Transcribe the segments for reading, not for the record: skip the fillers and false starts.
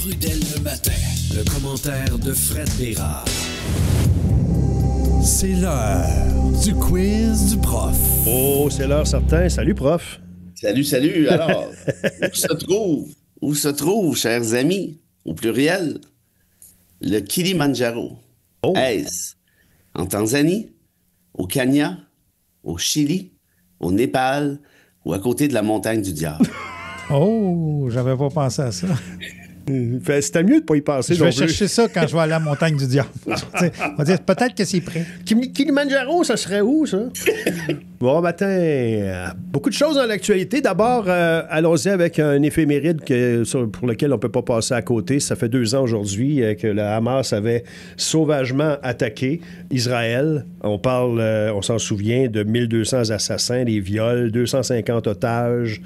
Trudel le matin. Le commentaire de Fred Bérard. C'est l'heure du quiz du prof. Oh, c'est l'heure certain. Salut, prof. Salut. Alors, où se trouve, chers amis, au pluriel, le Kilimandjaro? Oh. Est-ce en Tanzanie, au Kenya, au Chili, au Népal ou à côté de la montagne du diable? Oh, j'avais pas pensé à ça. C'était mieux de ne pas y penser. Je vais chercher ça quand je vais aller à la montagne du diable. On va dire peut-être que c'est prêt. Kilimandjaro, ça serait où, ça? Bon matin. Beaucoup de choses dans l'actualité. D'abord, allons-y avec un éphéméride pour lequel on ne peut pas passer à côté. Ça fait 2 ans aujourd'hui que le Hamas avait sauvagement attaqué Israël. On s'en souvient, de 1200 assassins, des viols, 250 otages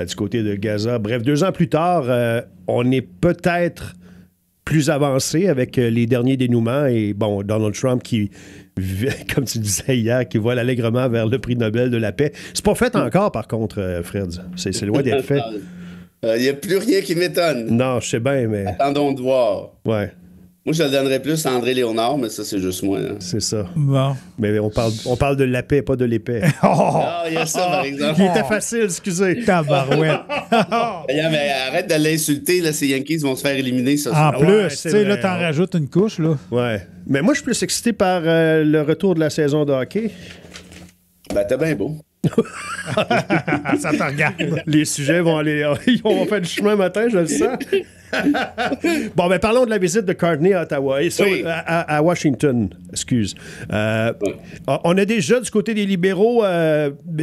du côté de Gaza. Bref, 2 ans plus tard, on est peut-être plus avancé avec les derniers dénouements et, bon, Donald Trump qui, comme tu disais hier, qui vole allègrement vers le prix Nobel de la paix. C'est pas fait encore, par contre, Fred. C'est loin d'être fait. Il n'y a plus rien qui m'étonne. Non, je sais bien, mais... Attendons de voir. Ouais. Moi, je le donnerais plus à André Léonard, mais ça, c'est juste moi. Hein. C'est ça. Bon. Mais on parle de la paix, pas de l'épée. Ah, il y a ça, par exemple. Il était facile, excusez. Tabarouette. Mais arrête de l'insulter, là, ces Yankees vont se faire éliminer. Ça, En plus, Ouais, tu c'est sais, là, vrai. t'en rajoutes une couche, là. Ouais. Mais moi, je suis plus excité par le retour de la saison de hockey. Ben, t'es bien beau. Ça te regarde. Les sujets vont aller... Ils vont faire du chemin matin, je le sens. Bon, ben parlons de la visite de Carney à Ottawa. Oui. À Washington, excuse. On a déjà, du côté des libéraux,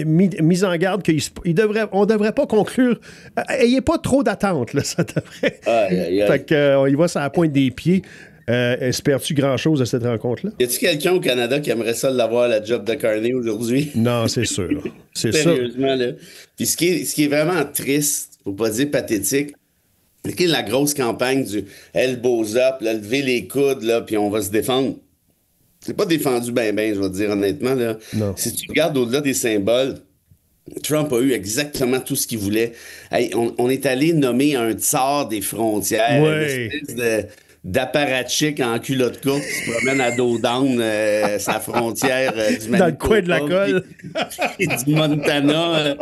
mis en garde qu'on ne devrait pas conclure. Ayez pas trop d'attentes, là, ça devrait. Aïe. Fait qu'on y va sur la pointe des pieds. Espères-tu grand-chose de cette rencontre-là? Y a-tu quelqu'un au Canada qui aimerait ça l'avoir, la job de Carney aujourd'hui? Non, c'est sûr. C'est ça. Sérieusement, là. Puis ce qui est vraiment triste, pour pas dire pathétique, c'est que la grosse campagne du elbows up, là, lever les coudes, là, puis on va se défendre. C'est pas défendu ben, je vais te dire honnêtement. Là. Non. Si tu regardes au-delà des symboles, Trump a eu exactement tout ce qu'il voulait. Hey, on est allé nommer un tsar des frontières, Ouais. une espèce d'apparatchik en culotte courte qui se promène à dos down sa frontière du Manitoba. Dans le coin de la colle. Et du Montana.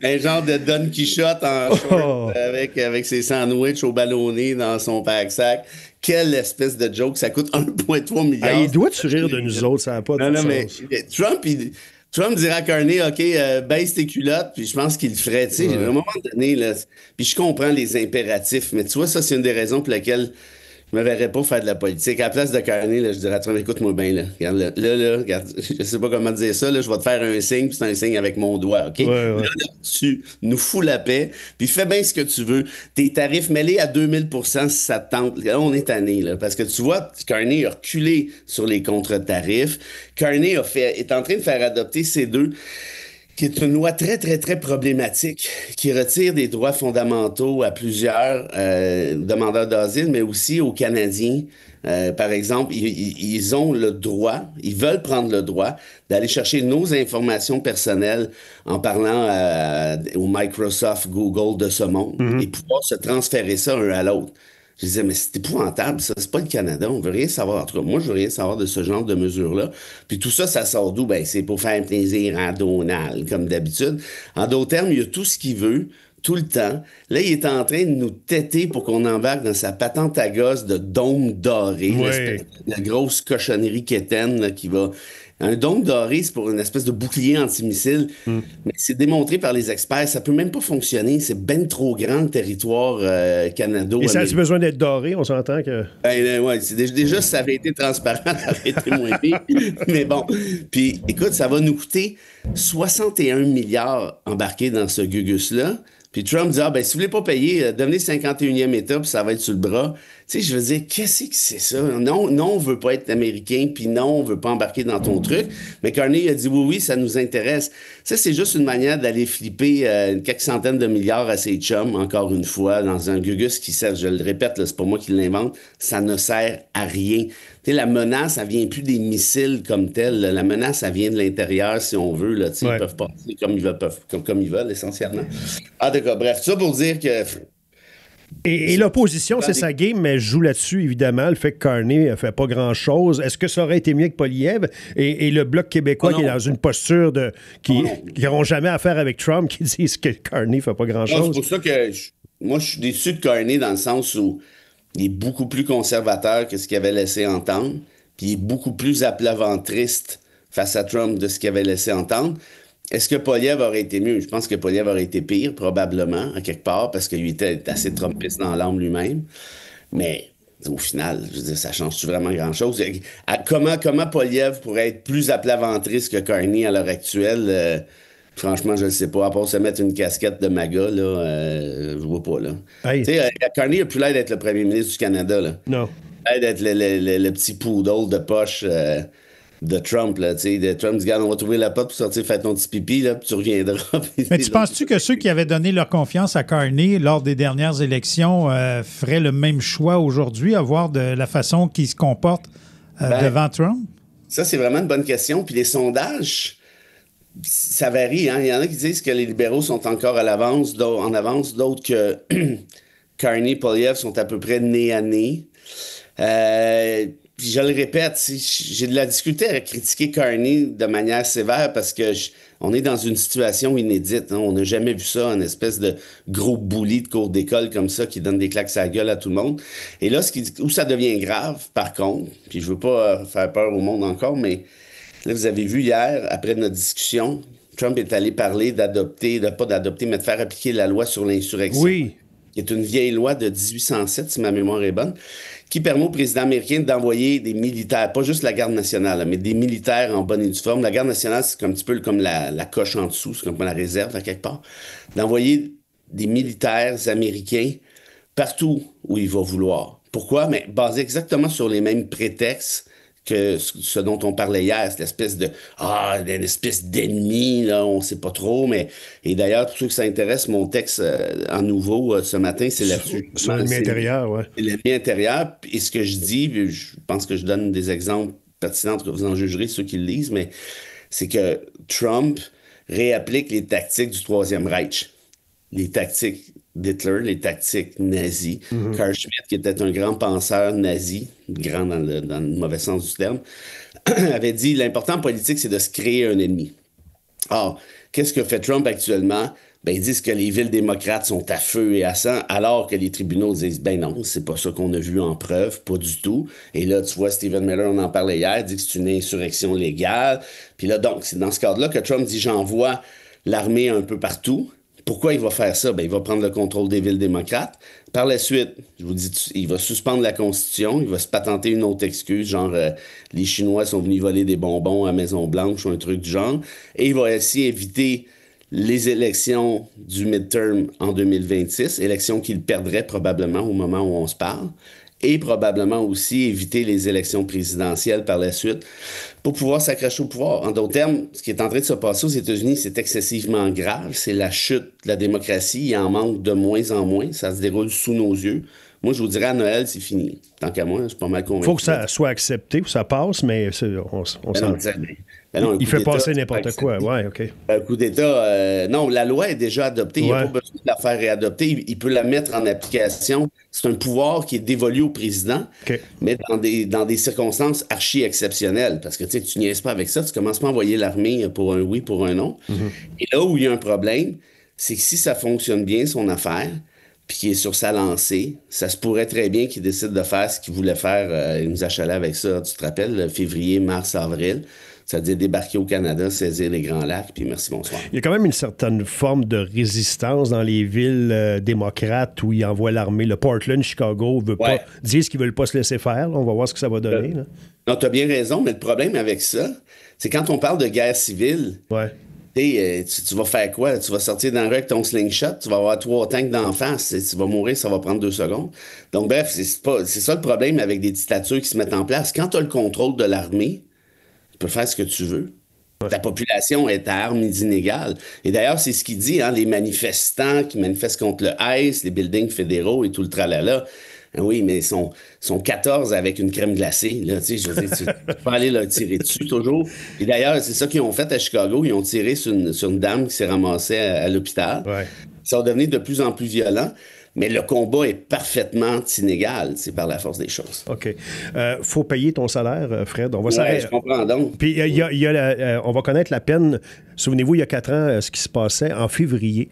Un genre de Don Quichotte en short avec ses sandwichs au ballonné dans son pack-sac. Quelle espèce de joke. Ça coûte 1,3 milliard. Il doit-tu rire de nous autres, ça n'a pas de Non, sens. mais Trump dirait à Carney, OK, baisse tes culottes, puis je pense qu'il le ferait. Tu sais, à un moment donné, là, puis je comprends les impératifs, mais tu vois, ça, c'est une des raisons pour lesquelles je me verrais pas faire de la politique. À la place de Carney, là, je dirais à Trump, écoute-moi bien, là. Regarde, je sais pas comment dire ça, là, je vais te faire un signe, puis c'est un signe avec mon doigt, OK? Ouais. Là, tu nous fous la paix, puis fais bien ce que tu veux. Tes tarifs, mets-les à 2000 si ça te tente. Là, on est tanné, là, parce que tu vois, Carney a reculé sur les contre-tarifs. Carney est en train de faire adopter C2, qui est une loi très, très, très problématique, qui retire des droits fondamentaux à plusieurs demandeurs d'asile, mais aussi aux Canadiens. Par exemple, ils ont le droit, ils veulent prendre le droit d'aller chercher nos informations personnelles en parlant au Microsoft, Google de ce monde, et pouvoir se transférer ça un à l'autre. Je disais, mais c'est épouvantable, ça. C'est pas le Canada. On veut rien savoir. En tout cas, moi, je veux rien savoir de ce genre de mesures-là. Puis tout ça, ça sort d'où? Ben, c'est pour faire plaisir à Donald, comme d'habitude. En d'autres termes, il y a tout ce qu'il veut, tout le temps. Là, il est en train de nous têter pour qu'on embarque dans sa patente à gosse de dôme doré. Ouais. La grosse cochonnerie quétaine là, qui va... Un dôme doré, c'est pour une espèce de bouclier antimissile. Mais c'est démontré par les experts. Ça peut même pas fonctionner. C'est ben trop grand le territoire canado. Et ça a-tu besoin d'être doré? On s'entend que... Ouais, déjà, si ça avait été transparent, ça aurait été moins pire. Mais bon. Puis, écoute, ça va nous coûter 61 milliards embarqués dans ce gugus-là. Puis Trump dit, si vous voulez pas payer, devenez 51e État, puis ça va être sur le bras. Tu sais, je veux dire, qu'est-ce que c'est ça? Non, on veut pas être américain, puis non, on veut pas embarquer dans ton truc. Mais Carney a dit, oui, ça nous intéresse. Ça, c'est juste une manière d'aller flipper quelques centaines de milliards à ses chums, encore une fois, dans un gugus qui sert, je le répète, là, c'est pas moi qui l'invente, ça ne sert à rien. Tu sais, la menace, ça vient plus des missiles comme tels. La menace, ça vient de l'intérieur, si on veut. Là, tu sais, Ouais. Ils peuvent passer comme ils veulent, comme ils veulent, essentiellement. Ah, d'accord. Bref, ça pour dire que Et l'opposition, c'est sa game, mais je joue là-dessus, évidemment. Le fait que Carney ne fait pas grand-chose. Est-ce que ça aurait été mieux que Poilievre et le Bloc québécois qui est dans une posture qui n'auront jamais affaire avec Trump, qui disent que Carney ne fait pas grand-chose? C'est pour ça que moi, je suis déçu de Carney dans le sens où il est beaucoup plus conservateur que ce qu'il avait laissé entendre, puis il est beaucoup plus à plat ventriste face à Trump de ce qu'il avait laissé entendre. Est-ce que Poilievre aurait été mieux? Je pense que Poilievre aurait été pire, probablement, à quelque part, parce qu'il était assez Trumpiste dans l'âme lui-même. Mais au final, je veux dire, ça change-tu vraiment grand-chose? Comment Poilievre pourrait être plus à plat ventriste que Carney à l'heure actuelle? Franchement, je ne sais pas. À part se mettre une casquette de MAGA, là, je vois pas, là. Hey. Tu sais, Carney n'a plus l'air d'être le premier ministre du Canada, là. Non. Il a l'air d'être le petit poodle de poche de Trump, là, tu sais. Trump dit, regarde, on va trouver la porte pour sortir faire ton petit pipi, là, puis tu reviendras. Mais tu penses-tu que ceux qui avaient donné leur confiance à Carney lors des dernières élections feraient le même choix aujourd'hui, à voir de la façon qu'il se comporte devant Trump? Ça, c'est vraiment une bonne question. Puis les sondages, ça varie, hein. Il y en a qui disent que les libéraux sont encore en avance, d'autres que Carney et Poilievre sont à peu près nez à nez. Puis je le répète, j'ai de la difficulté à critiquer Carney de manière sévère parce que on est dans une situation inédite. Hein. On n'a jamais vu ça, une espèce de gros bully de cours d'école comme ça qui donne des claques à la gueule à tout le monde. Et là, où ça devient grave, par contre, puis je veux pas faire peur au monde encore, mais là, vous avez vu hier, après notre discussion, Trump est allé parler pas d'adopter, mais de faire appliquer la loi sur l'insurrection. Oui. Qui est une vieille loi de 1807, si ma mémoire est bonne, qui permet au président américain d'envoyer des militaires, pas juste la garde nationale, mais des militaires en bonne et due forme. La garde nationale, c'est un petit peu comme la coche en dessous, c'est comme la réserve à quelque part. D'envoyer des militaires américains partout où il va vouloir. Pourquoi? Mais basé exactement sur les mêmes prétextes que ce dont on parlait hier, c'est une espèce d'ennemi, là, on sait pas trop, mais... Et d'ailleurs, pour ceux que ça intéresse, mon texte en nouveau ce matin, c'est là-dessus. Sur l'ennemi intérieur, oui. C'est l'ennemi intérieur, et ce que je dis, puis je pense que je donne des exemples pertinents, que vous en jugerez, ceux qui le lisent, mais c'est que Trump réapplique les tactiques du Troisième Reich. Les tactiques d'Hitler, les tactiques nazies. Carl Schmitt, qui était un grand penseur nazi, grand dans le mauvais sens du terme, avait dit l'important en politique, c'est de se créer un ennemi. Or, qu'est-ce que fait Trump actuellement? Ben, ils disent que les villes démocrates sont à feu et à sang, alors que les tribunaux disent, ben non, c'est pas ça qu'on a vu en preuve, pas du tout. Et là, tu vois, Stephen Miller, on en parlait hier, dit que c'est une insurrection légale. Puis là, donc, c'est dans ce cadre-là que Trump dit, j'envoie l'armée un peu partout. Pourquoi il va faire ça? Ben, il va prendre le contrôle des villes démocrates. Par la suite, je vous dis, il va suspendre la Constitution, il va se patenter une autre excuse, genre les Chinois sont venus voler des bonbons à Maison-Blanche ou un truc du genre. Et il va aussi éviter les élections du midterm en 2026, élections qu'il perdrait probablement au moment où on se parle, et probablement aussi éviter les élections présidentielles par la suite pour pouvoir s'accrocher au pouvoir. En d'autres termes, ce qui est en train de se passer aux États-Unis, c'est excessivement grave. C'est la chute de la démocratie. Il en manque de moins en moins. Ça se déroule sous nos yeux. Moi, je vous dirais, à Noël, c'est fini. Tant qu'à moi, je suis pas mal convaincu. Il faut que ça soit accepté, que ça passe, mais on s'en... Il fait passer n'importe quoi. Ouais, OK. Un coup d'État, non, la loi est déjà adoptée. Il n'y a pas besoin de la faire réadopter. Il peut la mettre en application. C'est un pouvoir qui est dévolu au président, mais dans des circonstances archi-exceptionnelles. Parce que tu niaises pas avec ça. Tu commences pas à envoyer l'armée pour un oui, pour un non. Et là où il y a un problème, c'est que si ça fonctionne bien, son affaire, puis qu'il est sur sa lancée, ça se pourrait très bien qu'il décide de faire ce qu'il voulait faire. Il nous achalait avec ça, tu te rappelles, février, mars, avril. C'est-à-dire débarquer au Canada, saisir les Grands Lacs, puis merci, bonsoir. Il y a quand même une certaine forme de résistance dans les villes démocrates où ils envoient l'armée. Le Portland, Chicago, disent qu'ils ne veulent pas se laisser faire. Là. On va voir ce que ça va donner. Là. Non, tu as bien raison, mais le problème avec ça, c'est quand on parle de guerre civile, tu vas faire quoi? Tu vas sortir dans le rue avec ton slingshot, tu vas avoir 3 tanks d'en face, tu vas mourir, ça va prendre 2 secondes. Donc bref, c'est ça le problème avec des dictatures qui se mettent en place. Quand tu as le contrôle de l'armée, tu peux faire ce que tu veux. La population est à armes inégales. Et d'ailleurs, c'est ce qu'il dit, hein, les manifestants qui manifestent contre le ICE, les buildings fédéraux et tout le tralala. Oui, mais ils sont 14 avec une crème glacée. Là, je veux dire, tu peux aller leur tirer dessus toujours. Et d'ailleurs, c'est ça qu'ils ont fait à Chicago. Ils ont tiré sur une dame qui s'est ramassée à l'hôpital. Ouais. Ils sont devenus de plus en plus violents. Mais le combat est parfaitement inégal, par la force des choses. OK. Faut payer ton salaire, Fred. On va Ouais, je comprends donc. Puis on va connaître la peine. Souvenez-vous, il y a 4 ans, ce qui se passait en février,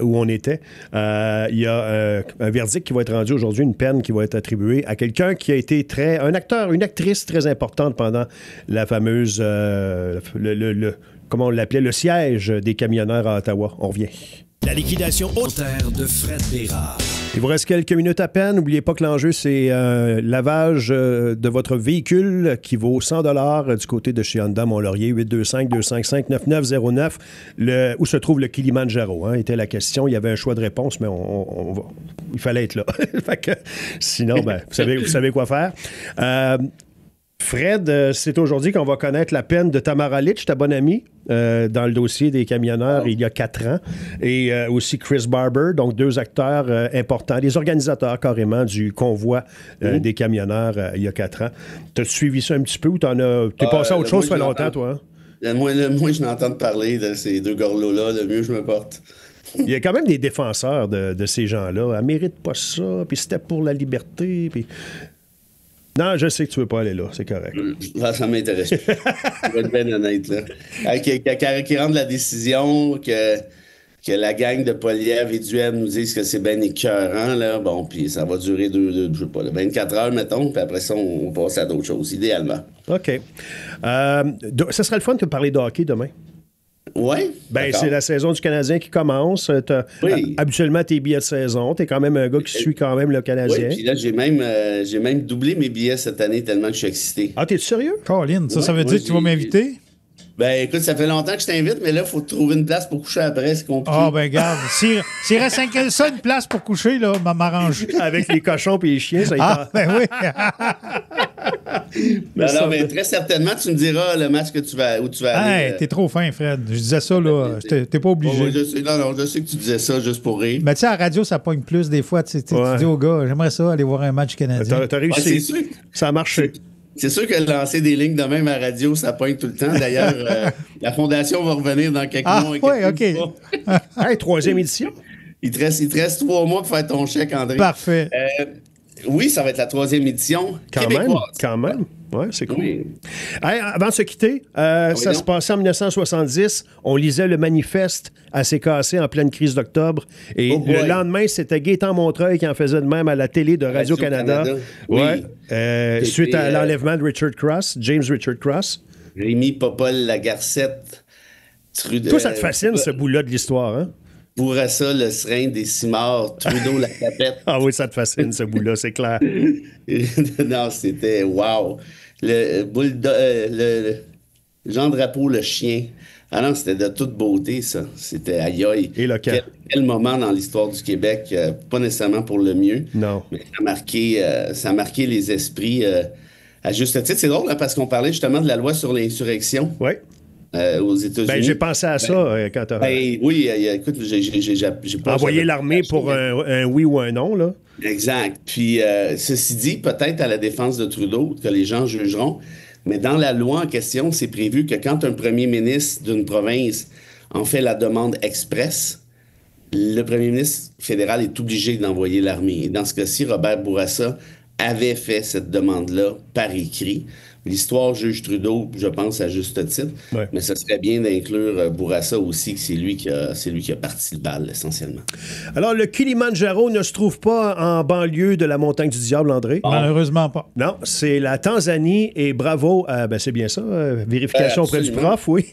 où on était. Il y a un verdict qui va être rendu aujourd'hui, une peine qui va être attribuée à quelqu'un qui a été un acteur, une actrice très importante pendant la fameuse, comment on l'appelait, le siège des camionneurs à Ottawa. On revient. La liquidation hautaire de Fred Bérard. Il vous reste quelques minutes à peine. N'oubliez pas que l'enjeu, c'est lavage de votre véhicule qui vaut 100 $ du côté de chez Honda Mont-Laurier, 825-255-9909. Où se trouve le Kilimanjaro, était la question. Il y avait un choix de réponse, mais il fallait être là. Fait que, sinon, vous savez quoi faire. Fred, c'est aujourd'hui qu'on va connaître la peine de Tamara Litch, ta bonne amie, dans le dossier des camionneurs il y a 4 ans, et aussi Chris Barber, donc 2 acteurs importants, des organisateurs carrément du convoi des camionneurs il y a 4 ans. T'as suivi ça un petit peu ou t'es passé à autre chose, ça fait longtemps, toi? Hein? Le moins je n'entends parler de ces 2 gorlots-là, le mieux je me porte. Il y a quand même des défenseurs de ces gens-là. Elle mérite pas ça, puis c'était pour la liberté, puis... Non, je sais que tu veux pas aller là, c'est correct. Ça m'intéresse pas. Je vais être bien honnête, là. Qui rende la décision que la gang de Poilievre et Duhem nous disent que c'est bien écœurant, là, bon, puis ça va durer 24 heures, mettons, puis après ça, on passe à d'autres choses, idéalement. OK. Ça serait le fun de parler de hockey demain. Oui. C'est la saison du Canadien qui commence. Oui. Habituellement, tes billets de saison. Tu es quand même un gars qui suit quand même le Canadien. Oui, puis là, j'ai même doublé mes billets cette année tellement que je suis excité. Ah, t'es sérieux? Colin, ça veut dire que tu vas m'inviter? Écoute, ça fait longtemps que je t'invite, mais là, il faut trouver une place pour coucher après, c'est compliqué. Ah, regarde, s'il reste ça, une place pour coucher, là, m'arrange. Avec les cochons et les chiens, ça y est. Oui. mais très certainement, tu me diras le match où tu vas aller. T'es trop fin, Fred. Je disais ça, là. T'es pas obligé. Je sais que tu disais ça juste pour rire. Mais tu sais, à la radio, ça pogne plus des fois. Tu dis au gars, j'aimerais ça aller voir un match canadien. T'as réussi. C'est sûr. Ça a marché. C'est sûr que lancer des lignes de même à la radio, ça pogne tout le temps. D'ailleurs, la Fondation va revenir dans quelques mois. Oui, OK. Hey, 3e édition. Il te reste 3 mois pour faire ton chèque, André. Parfait. Oui, ça va être la 3e édition Quand même. Oui, c'est cool. Oui. Hey, avant de se quitter, ça se passait en 1970. On lisait le manifeste assez cassé en pleine crise d'octobre. Et le lendemain, c'était Gaétan Montreuil qui en faisait de même à la télé de Radio-Canada. Oui. Suite à l'enlèvement de James Richard Cross. Rémi Popol Lagarcette. Toi, ça te fascine, ce bout-là de l'histoire, hein? Bourassa, le serein des Cimards, Trudeau, la tapette. Ah oui, ça te fascine, ce bout-là, c'est clair. Non, c'était wow. Le Jean Drapeau, le chien. Ah non, c'était de toute beauté, ça. C'était aïe. Et le camp. Quel moment dans l'histoire du Québec, pas nécessairement pour le mieux. Non. Mais ça a marqué les esprits à juste titre. C'est drôle, hein, parce qu'on parlait justement de la loi sur l'insurrection. Oui. Aux États-Unis. J'ai pensé à ça quand tu as... oui, écoute, j'ai pas... Envoyer l'armée pour un oui ou un non, là. Exact. Puis, ceci dit, peut-être à la défense de Trudeau, que les gens jugeront, mais dans la loi en question, c'est prévu que quand un premier ministre d'une province en fait la demande express, le premier ministre fédéral est obligé d'envoyer l'armée. Et dans ce cas-ci, Robert Bourassa avait fait cette demande-là par écrit. L'histoire juge Trudeau, je pense, à juste titre, mais ce serait bien d'inclure Bourassa aussi, que c'est lui qui a parti le bal, essentiellement. Alors, le Kilimanjaro ne se trouve pas en banlieue de la Montagne du Diable, André? Malheureusement pas. Non, c'est la Tanzanie et bravo, c'est bien ça, vérification auprès du prof, oui.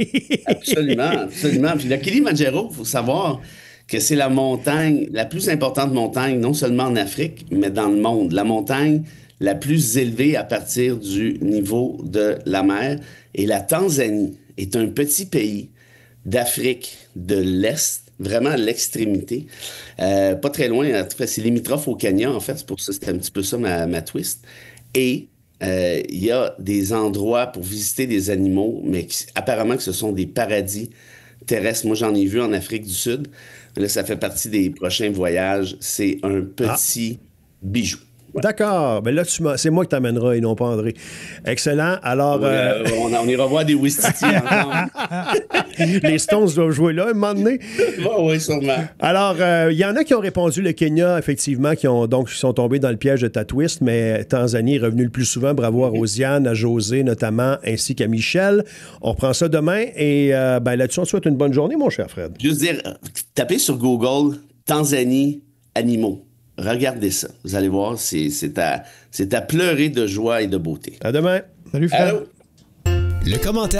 Absolument. Puis le Kilimanjaro, il faut savoir que c'est la montagne, la plus importante montagne, non seulement en Afrique, mais dans le monde. La montagne la plus élevée à partir du niveau de la mer. Et la Tanzanie est un petit pays d'Afrique de l'Est, vraiment à l'extrémité. Pas très loin, c'est limitrophe au Kenya, en fait. C'est pour ça, c'était un petit peu ça ma twist. Et il y a des endroits pour visiter des animaux, mais apparemment que ce sont des paradis terrestres. Moi, j'en ai vu en Afrique du Sud. Là, ça fait partie des prochains voyages. C'est un petit bijou. D'accord. Ben là, c'est moi qui t'amèneras et non pas André. Excellent. Alors... On ira voir des Ouistiti ensemble. Les Stones doivent jouer là, un moment donné. Oui, sûrement. Alors, il y en a qui ont répondu le Kenya, effectivement, qui sont tombés dans le piège de ta twist, mais Tanzanie est revenu le plus souvent. Bravo à Rosiane, à José notamment, ainsi qu'à Michel. On reprend ça demain et là-dessus, on te souhaite une bonne journée, mon cher Fred. Juste dire, tapez sur Google Tanzanie animaux. Regardez ça. Vous allez voir, c'est à pleurer de joie et de beauté. À demain. Salut, Fred. Allô? Le commentaire